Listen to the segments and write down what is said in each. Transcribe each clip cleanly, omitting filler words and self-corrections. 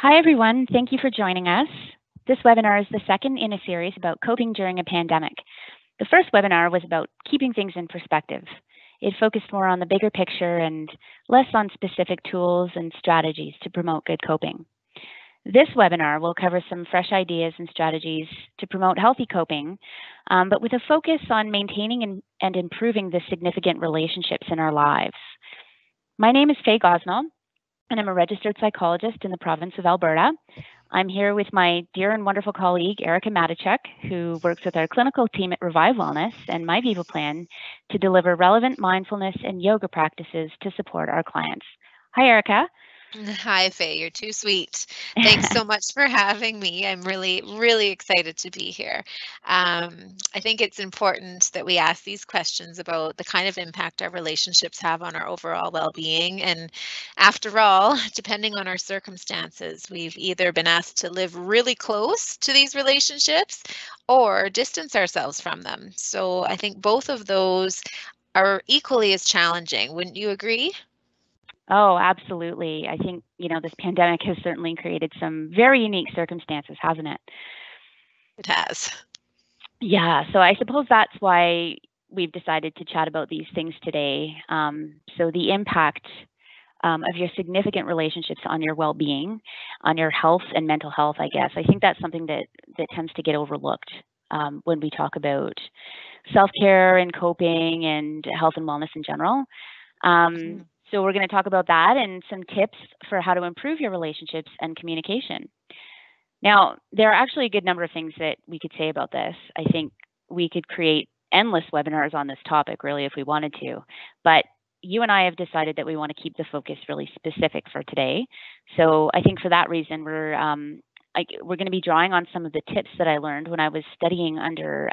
Hi, everyone. Thank you for joining us. This webinar is the second in a series about coping during a pandemic. The first webinar was about keeping things in perspective. It focused more on the bigger picture and less on specific tools and strategies to promote good coping. This webinar will cover some fresh ideas and strategies to promote healthy coping, but with a focus on maintaining and improving the significant relationships in our lives. My name is Faye, and I'm a registered psychologist in the province of Alberta. I'm here with my dear and wonderful colleague, Erica Matichuk, who works with our clinical team at Revive Wellness and My Viva Plan to deliver relevant mindfulness and yoga practices to support our clients. Hi, Erica. Hi, Faye. You're too sweet. Thanks so much for having me. I'm really excited to be here. I think it's important that we ask these questions about the kind of impact our relationships have on our overall well-being. And after all, depending on our circumstances, we've either been asked to live really close to these relationships or distance ourselves from them. So I think both of those are equally as challenging. Wouldn't you agree? Oh, absolutely. I think, this pandemic has certainly created some very unique circumstances, hasn't it? It has. Yeah, so I suppose that's why we've decided to chat about these things today. So the impact of your significant relationships on your well-being, on your health and mental health, I guess. I think that's something that tends to get overlooked when we talk about self-care and coping and health and wellness in general. So we're going to talk about that and some tips for how to improve your relationships and communication. Now, there are actually a good number of things that we could say about this. I think we could create endless webinars on this topic, really, if we wanted to. But you and I have decided that we want to keep the focus really specific for today. So I think for that reason, we're going to be drawing on some of the tips that I learned when I was studying under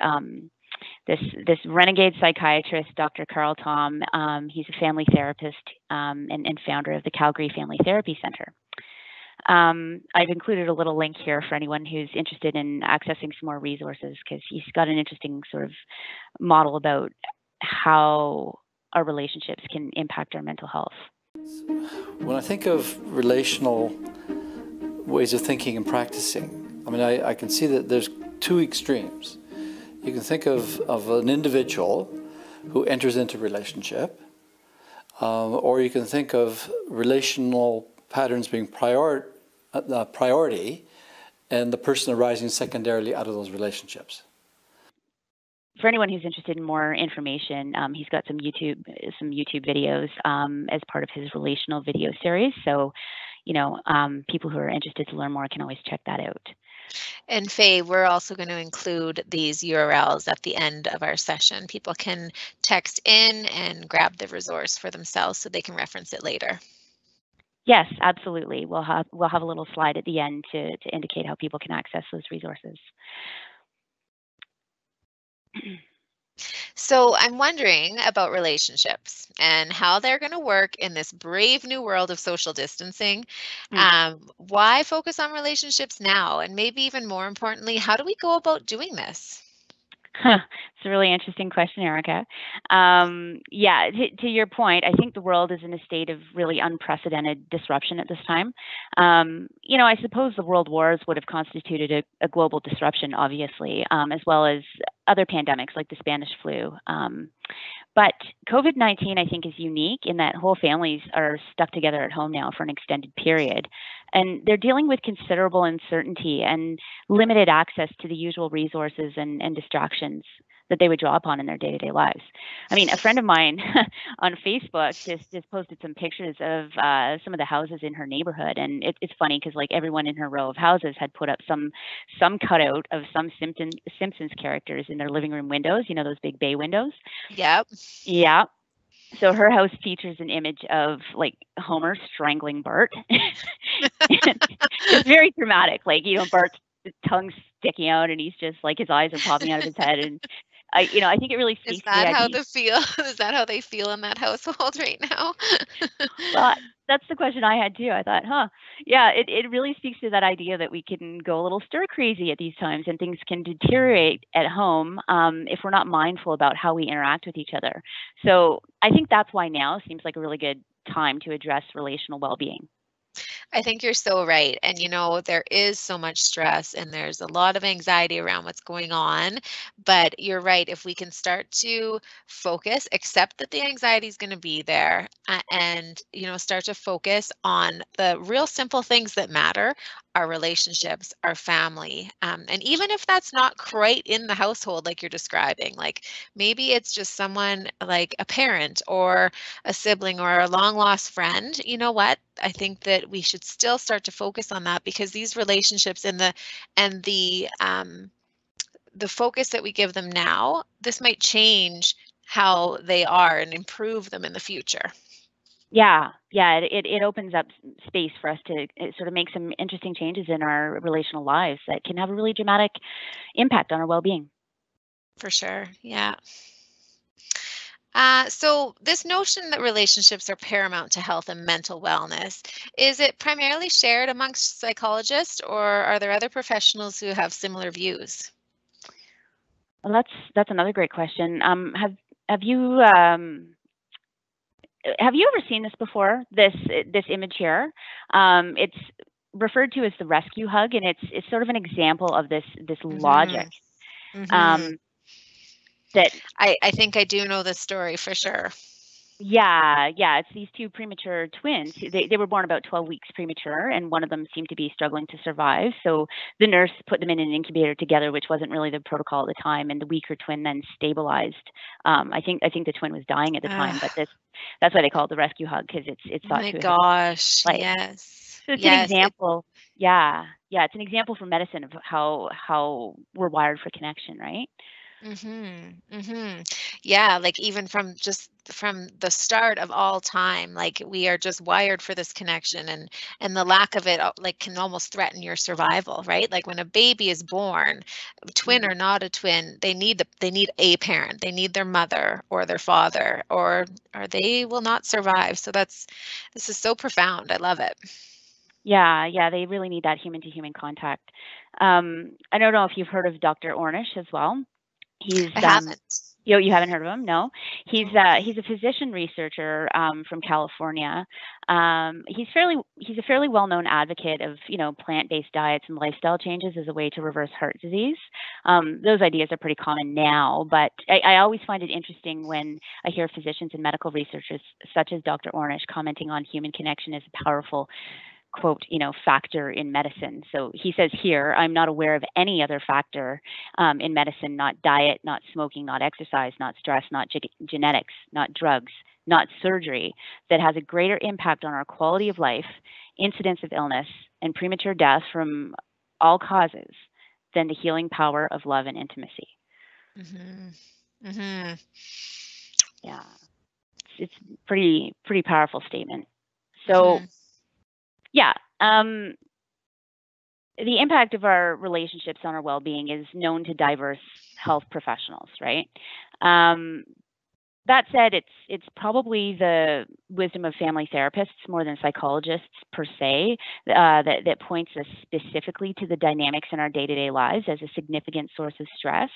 this renegade psychiatrist, Dr. Carl Tom. He's a family therapist and founder of the Calgary Family Therapy Center. I've included a little link here for anyone who's interested in accessing some more resources, because he's got an interesting sort of model about how our relationships can impact our mental health. When I think of relational ways of thinking and practicing, I can see that there's two extremes. You can think of an individual who enters into relationship, or you can think of relational patterns being priority and the person arising secondarily out of those relationships. For anyone who's interested in more information, he's got some YouTube videos as part of his relational video series. So, people who are interested to learn more can always check that out. And Faye, we're also going to include these URLs at the end of our session. People can text in and grab the resource for themselves so they can reference it later. Yes, absolutely. We'll have a little slide at the end to indicate how people can access those resources. So I'm wondering about relationships and how they're going to work in this brave new world of social distancing. Why focus on relationships now? And maybe even more importantly, how do we go about doing this? It's a really interesting question, Erica. To your point, I think the world is in a state of really unprecedented disruption at this time. I suppose the world wars would have constituted a global disruption, obviously, as well as other pandemics like the Spanish flu. But COVID-19, I think, is unique in that whole families are stuck together at home now for an extended period. And they're dealing with considerable uncertainty and limited access to the usual resources and distractions that they would draw upon in their day-to-day lives. A friend of mine on Facebook just posted some pictures of some of the houses in her neighborhood. And it's funny because everyone in her row of houses had put up some cutout of some Simpsons characters in their living room windows, those big bay windows. Yep. Yeah. So her house features an image of Homer strangling Bart. It's very dramatic. Bart's tongue's sticking out and he's just his eyes are popping out of his head. And I think it really speaks to the idea. Is that how they feel in that household right now? Well, that's the question I had too. I thought, yeah, it really speaks to that idea that we can go a little stir crazy at these times and things can deteriorate at home if we're not mindful about how we interact with each other. So I think that's why now seems like a really good time to address relational well-being. I think you're so right. And, there is so much stress and there's a lot of anxiety around what's going on. But you're right. If we can start to focus, accept that the anxiety is going to be there, and, start to focus on the real simple things that matter, our relationships, our family. And even if that's not quite in the household, like you're describing, like maybe it's just someone like a parent or a sibling or a long lost friend, you know what? I think that we should still start to focus on that, because these relationships and the focus that we give them now, this might change how they are and improve them in the future. Yeah, it opens up space for us to sort of make some interesting changes in our relational lives that can have a really dramatic impact on our well-being. For sure. Yeah. So this notion that relationships are paramount to health and mental wellness, is it primarily shared amongst psychologists, or are there other professionals who have similar views? Well, that's another great question. Have you ever seen this before? This image here, it's referred to as the rescue hug, and it's sort of an example of this logic that I think I do know this story for sure. yeah, it's these two premature twins. They were born about 12 weeks premature, and one of them seemed to be struggling to survive. So the nurse put them in an incubator together, which wasn't really the protocol at the time, and the weaker twin then stabilized. I think the twin was dying at the time, but that's why they call it the rescue hug, because it's thought My to have gosh, life. yes. So it's an example. Yeah, it's an example from medicine of how we're wired for connection, right? Yeah, like even from the start of all time, like we are just wired for this connection, and the lack of it, like, can almost threaten your survival, right? Like when a baby is born, twin or not a twin, they need a parent. They need their mother or their father, or they will not survive. So this is so profound. I love it. Yeah, they really need that human to human contact. I don't know if you've heard of Dr. Ornish as well. He's I haven't. you haven't heard of him? No. He's No. he's a physician researcher from California. He's a fairly well-known advocate of, plant-based diets and lifestyle changes as a way to reverse heart disease. Those ideas are pretty common now, but I always find it interesting when I hear physicians and medical researchers such as Dr. Ornish commenting on human connection as a powerful, quote, factor in medicine. So he says here, I'm not aware of any other factor in medicine, not diet, not smoking, not exercise, not stress, not genetics, not drugs, not surgery, that has a greater impact on our quality of life, incidence of illness, and premature death from all causes than the healing power of love and intimacy. Yeah, it's pretty powerful statement. So yeah, the impact of our relationships on our well-being is known to diverse health professionals, right? That said, it's probably the wisdom of family therapists more than psychologists per se that points us specifically to the dynamics in our day-to-day lives as a significant source of stress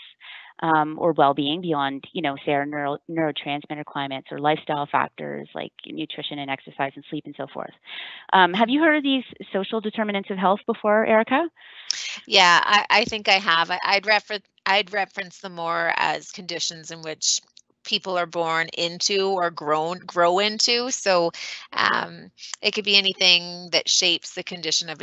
or well-being beyond, say our neurotransmitter climates or lifestyle factors like nutrition and exercise and sleep and so forth. Have you heard of these social determinants of health before, Erica? Yeah, I think I have. I'd reference them more as conditions in which people are born into or grow into. So it could be anything that shapes the condition of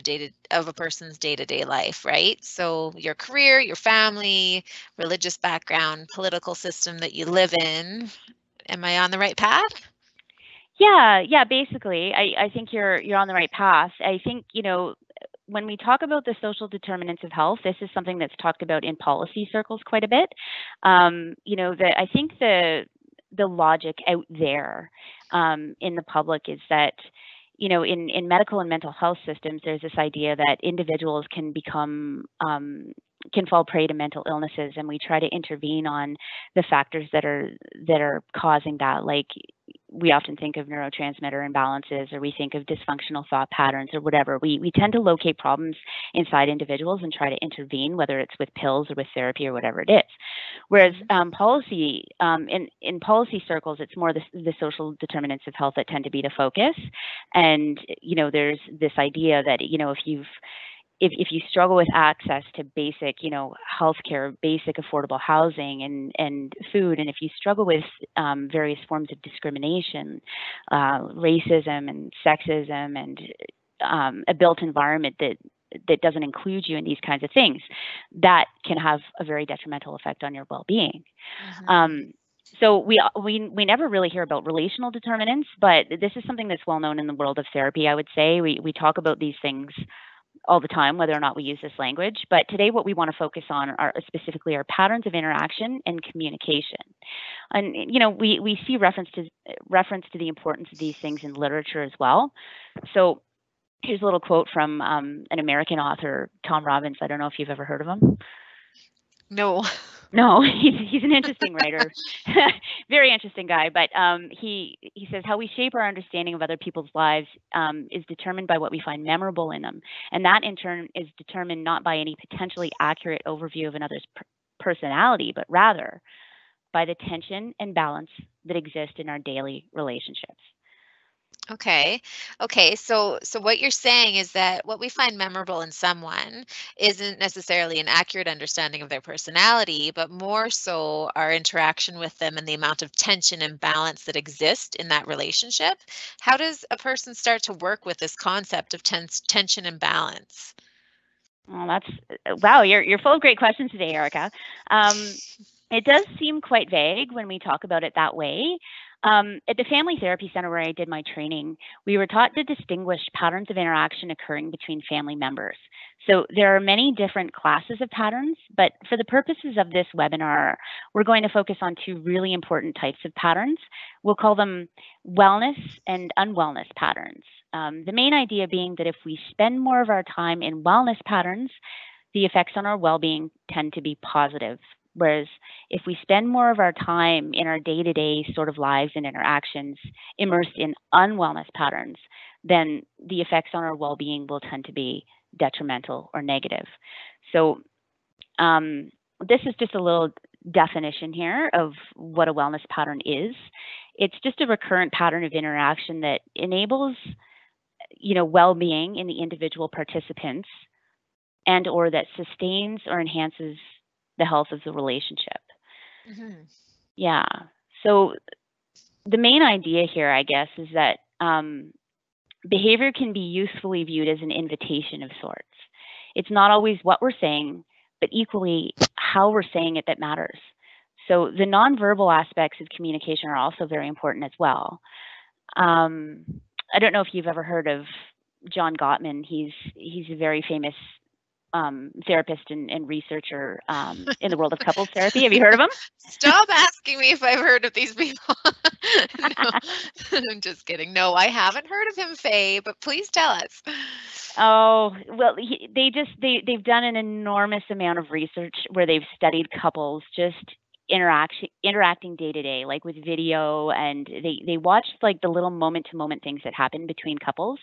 a person's day-to-day life, right? So your career, your family, religious background, political system that you live in. Am I on the right path? Yeah, basically, I think you're on the right path. I think, when we talk about the social determinants of health, this is something that's talked about in policy circles quite a bit. I think the logic out there in the public is that, in medical and mental health systems, there's this idea that individuals can become can fall prey to mental illnesses, and we try to intervene on the factors that are causing that. Like, we often think of neurotransmitter imbalances, or we think of dysfunctional thought patterns, or whatever. We tend to locate problems inside individuals and try to intervene, whether it's with pills or with therapy or whatever it is. Whereas policy, in policy circles, it's more the social determinants of health that tend to be the focus. And there's this idea that if you struggle with access to basic, healthcare, basic affordable housing and food, and if you struggle with various forms of discrimination, racism and sexism, and a built environment that doesn't include you in these kinds of things, that can have a very detrimental effect on your well-being. So we never really hear about relational determinants, but this is something that's well known in the world of therapy. I would say we talk about these things all the time, whether or not we use this language. But today what we want to focus on are specifically our patterns of interaction and communication. And we see reference to the importance of these things in literature as well. So here's a little quote from an American author, Tom Robbins. I don't know if you've ever heard of him. No. No, he's an interesting writer, very interesting guy. But he says how we shape our understanding of other people's lives is determined by what we find memorable in them, and that in turn is determined not by any potentially accurate overview of another's personality, but rather by the tension and balance that exist in our daily relationships. Okay. So what you're saying is that what we find memorable in someone isn't necessarily an accurate understanding of their personality, but more so our interaction with them and the amount of tension and balance that exist in that relationship. How does a person start to work with this concept of tension and balance? Well, wow, you're full of great questions today, Erica. It does seem quite vague when we talk about it that way. At the Family Therapy Center where I did my training, we were taught to distinguish patterns of interaction occurring between family members. So there are many different classes of patterns, but for the purposes of this webinar, we're going to focus on two really important types of patterns. We'll call them wellness and unwellness patterns. The main idea being that if we spend more of our time in wellness patterns, the effects on our well-being tend to be positive. Whereas if we spend more of our time in our day-to-day sort of lives and interactions immersed in unwellness patterns, then the effects on our well-being will tend to be detrimental or negative. So this is just a little definition here of what a wellness pattern is. It's just a recurrent pattern of interaction that enables, well-being in the individual participants, and or that sustains or enhances the health of the relationship. Yeah. So the main idea here, I guess, is that behavior can be usefully viewed as an invitation of sorts. It's not always what we're saying, but equally how we're saying it that matters. So the nonverbal aspects of communication are also very important as well. I don't know if you've ever heard of John Gottman. He's a very famous therapist and researcher in the world of couples therapy. Have you heard of him? Stop asking me if I've heard of these people. No, I'm just kidding. No, I haven't heard of him, Faye, but please tell us. Oh, well, they've done an enormous amount of research where they've studied couples just interacting day to day, like with video, and they watched like the little moment to moment things that happen between couples,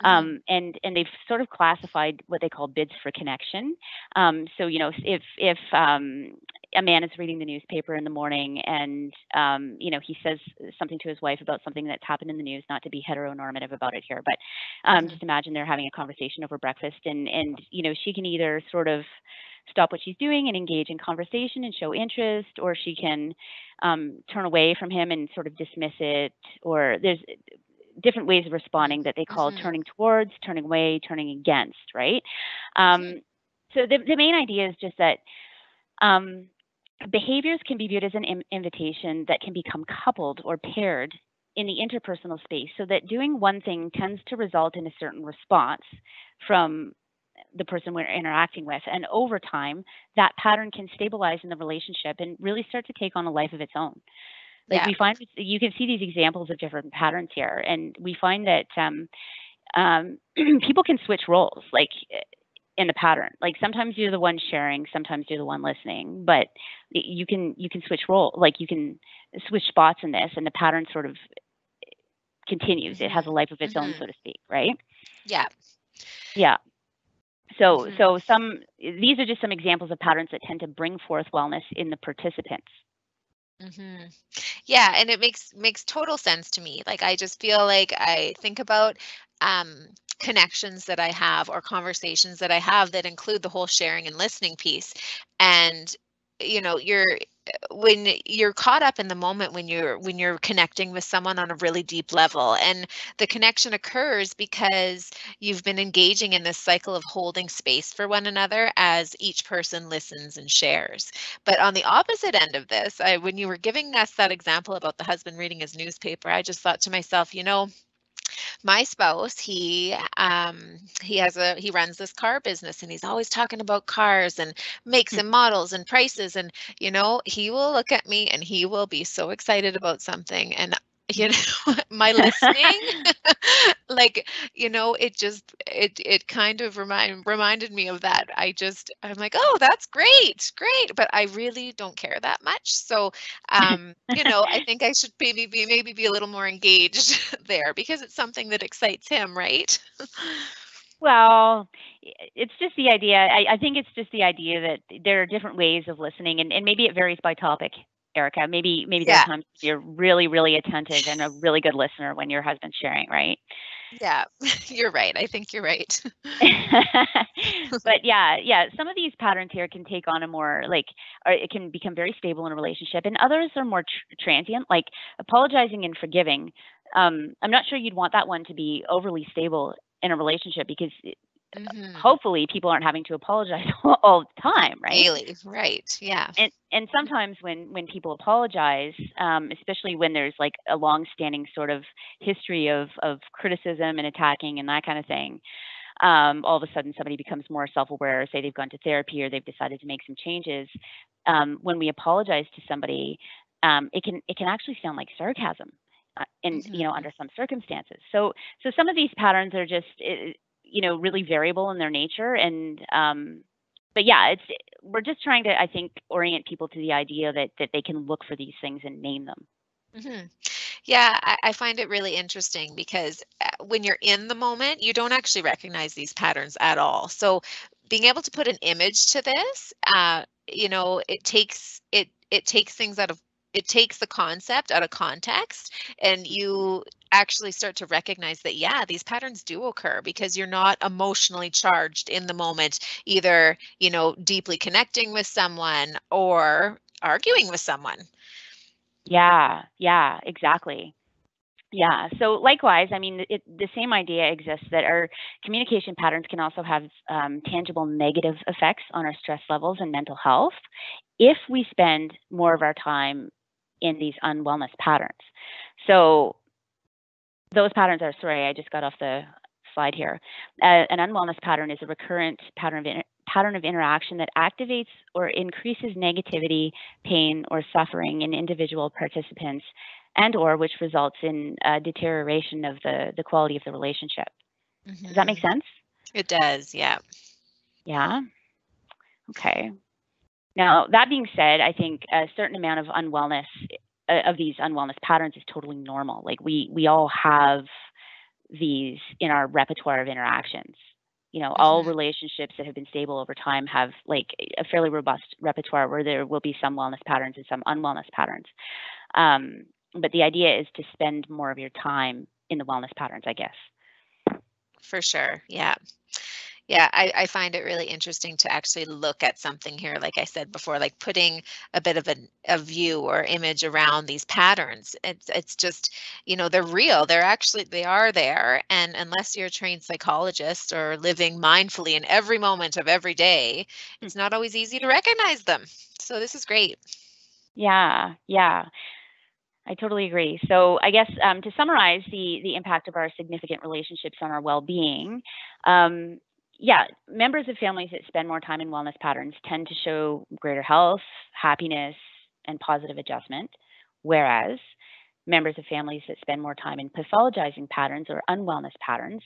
and they've sort of classified what they call bids for connection. So if a man is reading the newspaper in the morning and he says something to his wife about something that's happened in the news, not to be heteronormative about it here, but just imagine they're having a conversation over breakfast, and she can either sort of stop what she's doing and engage in conversation and show interest, or she can turn away from him and sort of dismiss it, or there's different ways of responding that they call turning towards, turning away, turning against, right? So the main idea is just that behaviors can be viewed as an invitation that can become coupled or paired in the interpersonal space, so that doing one thing tends to result in a certain response from the person we're interacting with. And over time, that pattern can stabilize in the relationship and really start to take on a life of its own. Like we find, you can see these examples of different patterns here, and we find that people can switch roles. Like in the pattern. Like sometimes you're the one sharing, sometimes you're the one listening, but you can switch role, like you can switch spots in this, and the pattern sort of continues. It has a life of its own, so to speak, right? Yeah. Yeah. So these are just some examples of patterns that tend to bring forth wellness in the participants. Yeah, and it makes total sense to me. Like I just feel like I think about connections that I have or conversations that I have that include the whole sharing and listening piece. And when you're caught up in the moment, when you're connecting with someone on a really deep level, and the connection occurs because you've been engaging in this cycle of holding space for one another as each person listens and shares. But on the opposite end of this, when you were giving us that example about the husband reading his newspaper, I just thought to myself, my spouse, he runs this car business, and he's always talking about cars and makes and models and prices, and he will look at me and he will be so excited about something, and my listening like it kind of reminded me of that. I'm like, oh, that's great, but I really don't care that much. So I think I should maybe be a little more engaged there, because it's something that excites him, right? Well, it's just the idea. I think it's just the idea that there are different ways of listening, and maybe it varies by topic, Erica. Maybe there are Yeah. times you're really, really attentive and a really good listener when your husband's sharing, right? Yeah, you're right. I think you're right. But yeah, some of these patterns here can take on a more or it can become very stable in a relationship, and others are more transient, like apologizing and forgiving. I'm not sure you'd want that one to be overly stable in a relationship, because hopefully people aren't having to apologize all the time, right? Daily, right? Yeah. And sometimes when people apologize, especially when there's like a long-standing sort of history of criticism and attacking and that kind of thing, all of a sudden somebody becomes more self-aware. Say they've gone to therapy or they've decided to make some changes. When we apologize to somebody, it can actually sound like sarcasm, under some circumstances. So some of these patterns are just really variable in their nature, and but yeah, we're just trying to, I think, orient people to the idea that they can look for these things and name them. Yeah, I find it really interesting because when you're in the moment, you don't actually recognize these patterns at all. So being able to put an image to this, it takes things out of it takes the concept out of context, and you actually start to recognize that, yeah, these patterns do occur because you're not emotionally charged in the moment, either, deeply connecting with someone or arguing with someone. Yeah, exactly. Yeah. So likewise, I mean, the same idea exists, that our communication patterns can also have tangible negative effects on our stress levels and mental health if we spend more of our time in these unwellness patterns. So those patterns are, sorry, I just got off the slide here. An unwellness pattern is a recurrent pattern of interaction that activates or increases negativity, pain, or suffering in individual participants, and or which results in deterioration of the quality of the relationship. Does that make sense? It does, yeah. Yeah. Okay. Now, that being said, I think a certain amount of unwellness, of these unwellness patterns, is totally normal. Like we all have these in our repertoire of interactions. All relationships that have been stable over time have like a fairly robust repertoire where there will be some wellness patterns and some unwellness patterns. But the idea is to spend more of your time in the wellness patterns, I guess. For sure. Yeah. Yeah, I find it really interesting to actually look at something here, like I said before, like putting a bit of a view or image around these patterns. It's just, they're real. They are there. And unless you're a trained psychologist or living mindfully in every moment of every day, it's not always easy to recognize them. So this is great. Yeah. I totally agree. So I guess to summarize the impact of our significant relationships on our well-being, members of families that spend more time in wellness patterns tend to show greater health, happiness, and positive adjustment, whereas members of families that spend more time in pathologizing patterns or unwellness patterns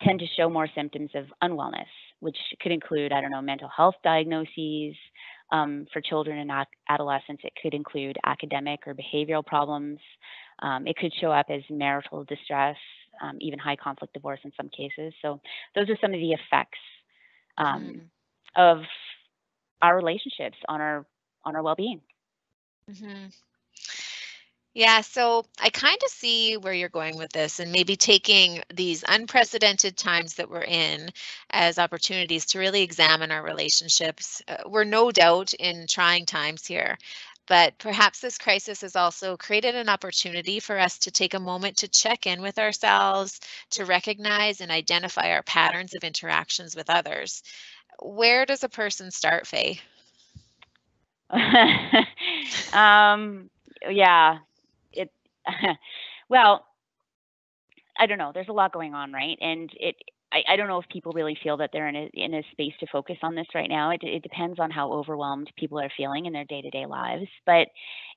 tend to show more symptoms of unwellness, which could include, I don't know, mental health diagnoses. For children and adolescents, it could include academic or behavioral problems. It could show up as marital distress, even high conflict divorce in some cases. So those are some of the effects of our relationships on our well-being. Yeah, so I kind of see where you're going with this, and maybe taking these unprecedented times that we're in as opportunities to really examine our relationships. We're no doubt in trying times here, but perhaps this crisis has also created an opportunity for us to take a moment to check in with ourselves, to recognize and identify our patterns of interactions with others. Where does a person start, Faye? Yeah, it well, I don't know. There's a lot going on, right? And I don't know if people really feel that they're in a space to focus on this right now. It depends on how overwhelmed people are feeling in their day-to-day lives. But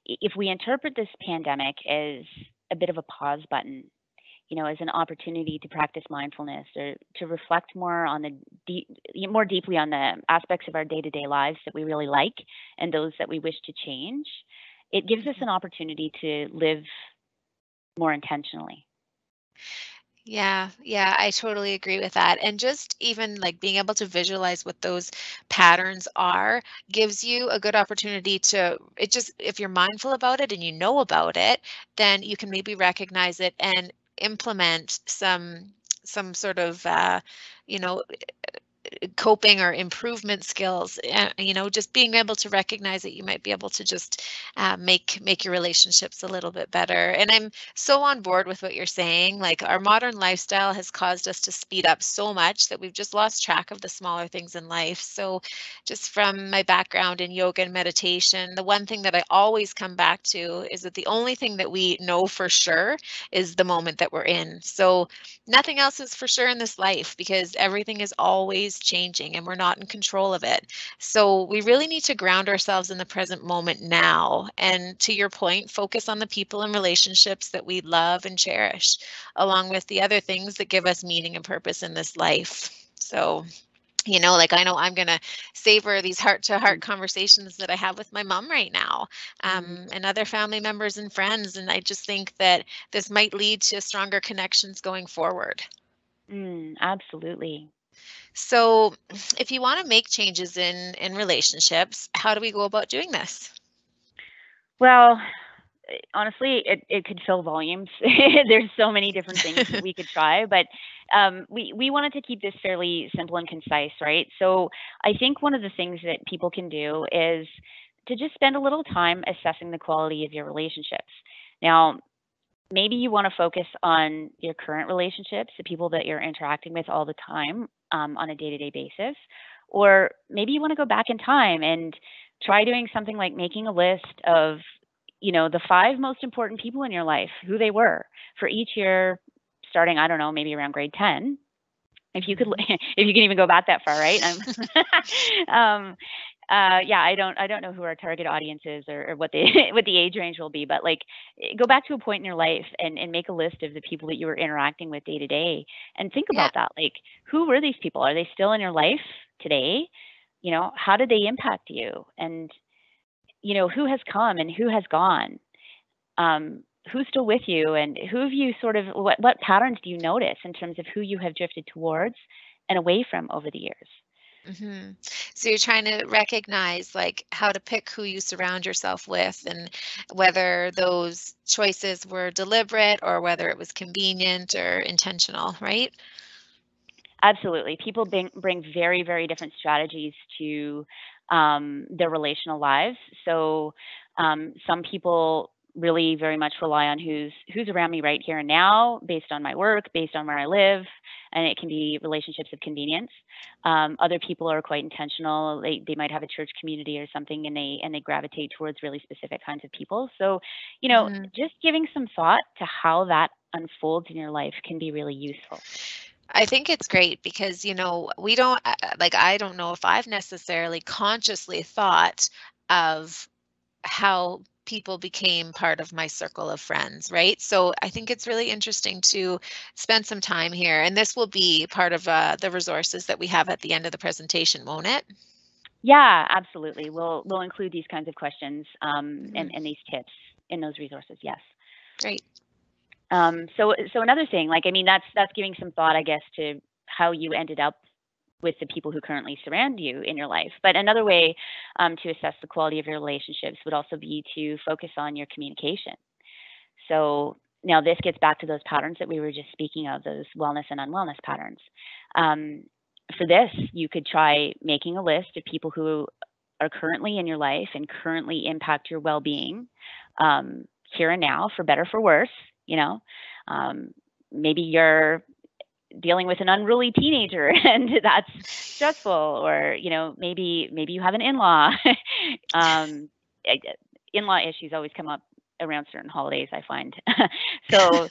if we interpret this pandemic as a bit of a pause button, as an opportunity to practice mindfulness or to reflect more on more deeply on the aspects of our day-to-day lives that we really like and those that we wish to change, it gives us an opportunity to live more intentionally. Yeah, I totally agree with that. And just even like being able to visualize what those patterns are gives you a good opportunity to, if you're mindful about it and you know about it, then you can maybe recognize it and implement some sort of, you know, coping or improvement skills. Just being able to recognize that you might be able to just make your relationships a little bit better. And I'm so on board with what you're saying. Like, our modern lifestyle has caused us to speed up so much that we've just lost track of the smaller things in life. So just from my background in yoga and meditation, the one thing that I always come back to is that the only thing that we know for sure is the moment that we're in. So nothing else is for sure in this life, because everything is always changing and we're not in control of it. So we really need to ground ourselves in the present moment now. And to your point, focus on the people and relationships that we love and cherish, along with the other things that give us meaning and purpose in this life. So, like, I know I'm going to savor these heart-to-heart conversations that I have with my mom right now, and other family members and friends. And I just think that this might lead to stronger connections going forward. Absolutely. So if you want to make changes in relationships, how do we go about doing this? Well, honestly, it could fill volumes. There's so many different things that we could try, but we wanted to keep this fairly simple and concise, right? So I think one of the things that people can do is to just spend a little time assessing the quality of your relationships. Now, maybe you want to focus on your current relationships, the people that you're interacting with all the time on a day-to-day basis, or maybe you want to go back in time and try doing something like making a list of the 5 most important people in your life, who they were for each year, starting, I don't know, maybe around grade 10. If you could, if you can even go back that far, right? Yeah, I don't know who our target audience is or what the what the age range will be, but like, go back to a point in your life and make a list of the people that you were interacting with day to day, and think about that. Like, who were these people? Are they still in your life today? How did they impact you? And who has come and who has gone? Who's still with you, and who have you sort of, what patterns do you notice in terms of who you have drifted towards and away from over the years? So you're trying to recognize like how to pick who you surround yourself with, and whether those choices were deliberate or whether it was convenient or intentional, right? Absolutely. People bring very, very different strategies to their relational lives. So some people really very much rely on who's around me right here and now, based on my work, based on where I live, and it can be relationships of convenience. Other people are quite intentional. They might have a church community or something, and they gravitate towards really specific kinds of people. So, just giving some thought to how that unfolds in your life can be really useful. I think it's great because, we don't, like, I don't know if I've necessarily consciously thought of how people became part of my circle of friends, right? So I think it's really interesting to spend some time here, and this will be part of the resources that we have at the end of the presentation, won't it? Yeah, absolutely. We'll include these kinds of questions Mhm. and these tips in those resources. Yes. Great. So another thing, like I mean, that's giving some thought, I guess, to how you ended up with the people who currently surround you in your life. But another way to assess the quality of your relationships would also be to focus on your communication. So now this gets back to those patterns that we were just speaking of, those wellness and unwellness patterns. Um, for this, you could try making a list of people who are currently in your life and currently impact your well-being um, here and now, for better for worse. You know, um, maybe you're dealing with an unruly teenager and that's stressful, or maybe you have an in-law. um, In-law issues always come up around certain holidays, I find. So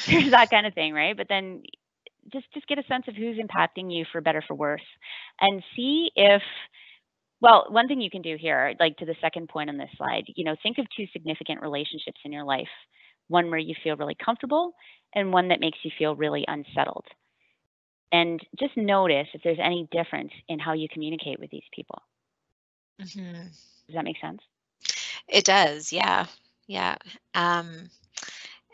there's that kind of thing, right? But then just get a sense of who's impacting you for better for worse, and see if, well, one thing you can do here, like to the second point on this slide, think of two significant relationships in your life, one where you feel really comfortable and one that makes you feel really unsettled. And just notice if there's any difference in how you communicate with these people. Mhm. Does that make sense? It does, yeah. Yeah.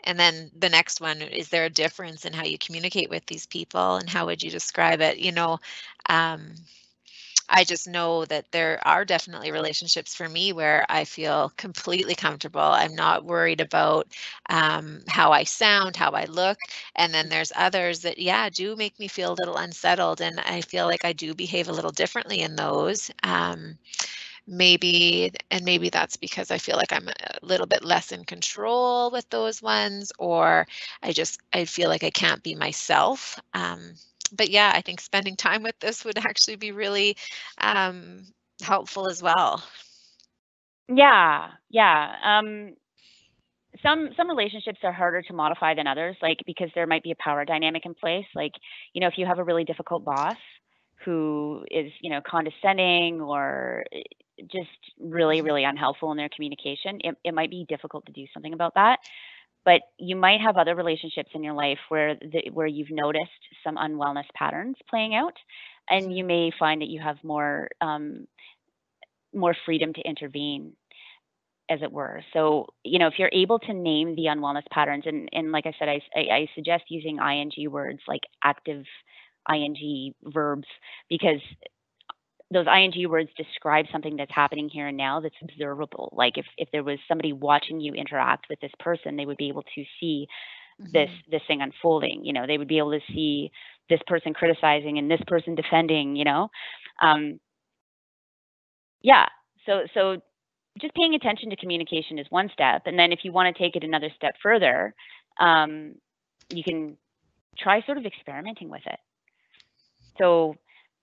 And then the next one, is there a difference in how you communicate with these people, and how would you describe it? Um, I just know that there are definitely relationships for me where I feel completely comfortable. I'm not worried about how I sound, how I look. And then there's others that, yeah, do make me feel a little unsettled. And I feel like I do behave a little differently in those. Maybe that's because I feel like I'm a little bit less in control with those ones, or I feel like I can't be myself. But yeah, I think spending time with this would actually be really um, helpful as well. Yeah, yeah. Some relationships are harder to modify than others, like because there might be a power dynamic in place. Like, if you have a really difficult boss who is, condescending or just really, Mhm. really unhelpful in their communication, it might be difficult to do something about that. But you might have other relationships in your life where you've noticed some unwellness patterns playing out, and you Mhm. may find that you have more freedom to intervene, as it were. So, if you're able to name the unwellness patterns, and like I said, I suggest using ing words, like active ing verbs, because those ing words describe something that's happening here and now that's observable. Like if there was somebody watching you interact with this person, they would be able to see this Mhm. this thing unfolding. They would be able to see this person criticizing and this person defending. Um, yeah. So just paying attention to communication is one step, and then if you want to take it another step further, um, you can try sort of experimenting with it. So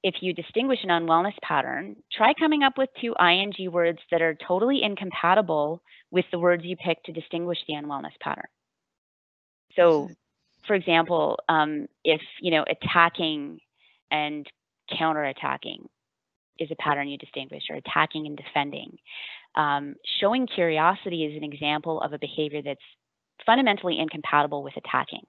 if you distinguish an unwellness pattern, try coming up with two ing words that are totally incompatible with the words you pick to distinguish the unwellness pattern. So, Mhm. for example, if attacking and counterattacking is a pattern you distinguish, or attacking and defending. Showing curiosity is an example of a behavior that's fundamentally incompatible with attacking,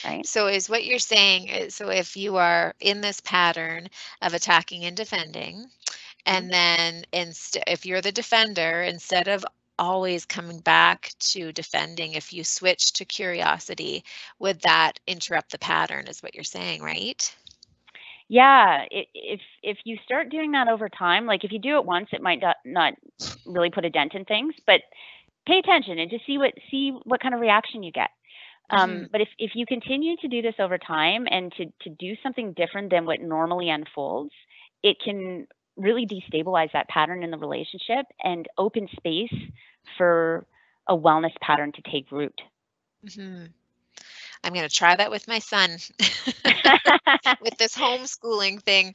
right? So is what you're saying so if you are in this pattern of attacking and defending, Mhm. and then if you're the defender, instead of always coming back to defending, if you switch to curiosity, would that interrupt the pattern, is what you're saying, right? Yeah, if you start doing that over time, like if you do it once, it might not really put a dent in things, but pay attention and just see what kind of reaction you get. Hmm. But if you continue to do this over time and to do something different than what normally unfolds, it can really destabilize that pattern in the relationship and open space for a wellness pattern to take root. Hmm. I'm going to try that with my son with this homeschooling thing.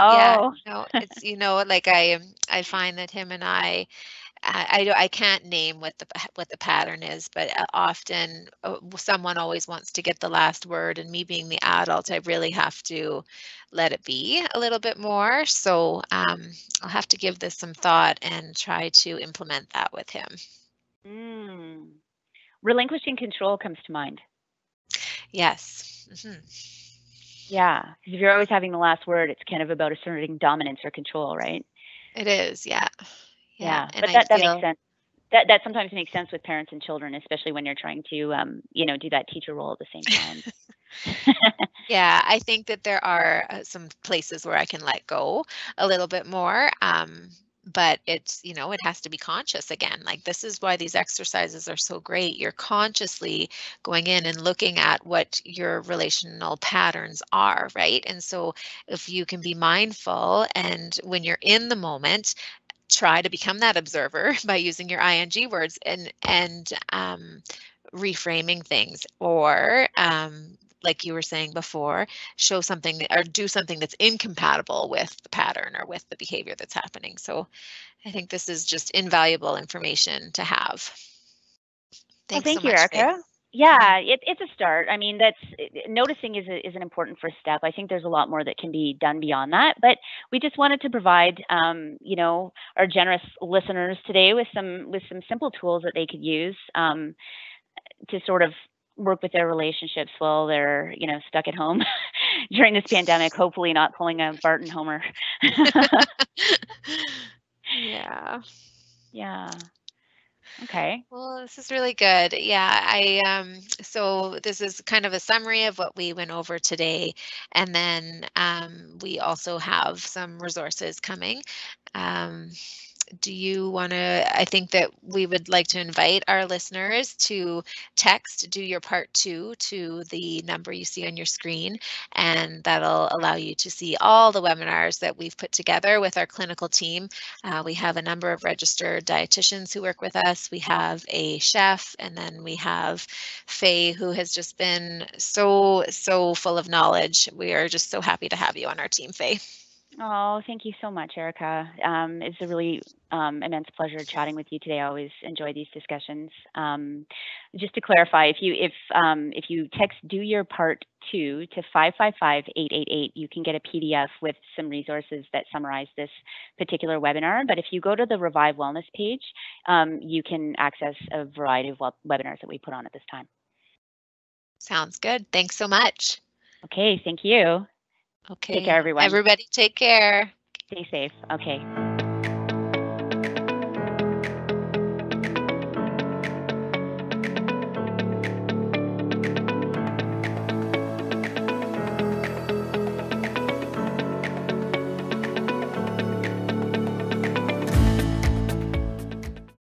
Yeah, Oh, no, it's like I find that him and I I can't name what the pattern is, but often someone always wants to get the last word, and me being the adult, I really have to let it be a little bit more. So I'll have to give this some thought and try to implement that with him. Relinquishing control comes to mind. Yes. Yeah, because if you're always having the last word, it's kind of about asserting dominance or control, right? It is, yeah. Yeah, And but I that feel makes sense. That sometimes makes sense with parents and children, especially when you're trying to do that teacher role at the same time. yeah, I think that there are some places where I can let go a little bit more. But it's, it has to be conscious again. Like, this is why these exercises are so great. You're consciously going in and looking at what your relational patterns are, right? And so if you can be mindful, and when you're in the moment, try to become that observer by using your ing words and reframing things, or like you were saying before, show something or do something that's incompatible with the pattern or with the behavior that's happening. So I think this is just invaluable information to have. Well, Thanks so thank you, much, Faye. Erica. Yeah, it's a start. I mean, noticing is an important first step. I think there's a lot more that can be done beyond that, but we just wanted to provide, our generous listeners today with some simple tools that they could use to sort of work with their relationships while they're stuck at home during this pandemic. Hopefully, not pulling a Bart and Homer. Yeah. Yeah. Okay. Well, this is really good. Yeah, so this is kind of a summary of what we went over today, and then we also have some resources coming. Do you want to, I think that we would like to invite our listeners to text "Do Your Part 2" to the number you see on your screen, and that'll allow you to see all the webinars that we've put together with our clinical team. We have a number of registered dietitians who work with us. We have a chef, and then we have Faye, who has just been so full of knowledge. We are just so happy to have you on our team, Faye. Oh, thank you so much, Erica. It's a really immense pleasure chatting with you today. I always enjoy these discussions. Just to clarify, if you text "Do Your Part 2" to 555-888, you can get a PDF with some resources that summarize this particular webinar. But if you go to the Revive Wellness page, you can access a variety of webinars that we put on at this time. Sounds good. Thanks so much. Okay, thank you. Okay. Take care, everyone. Everybody take care. Stay safe. Okay.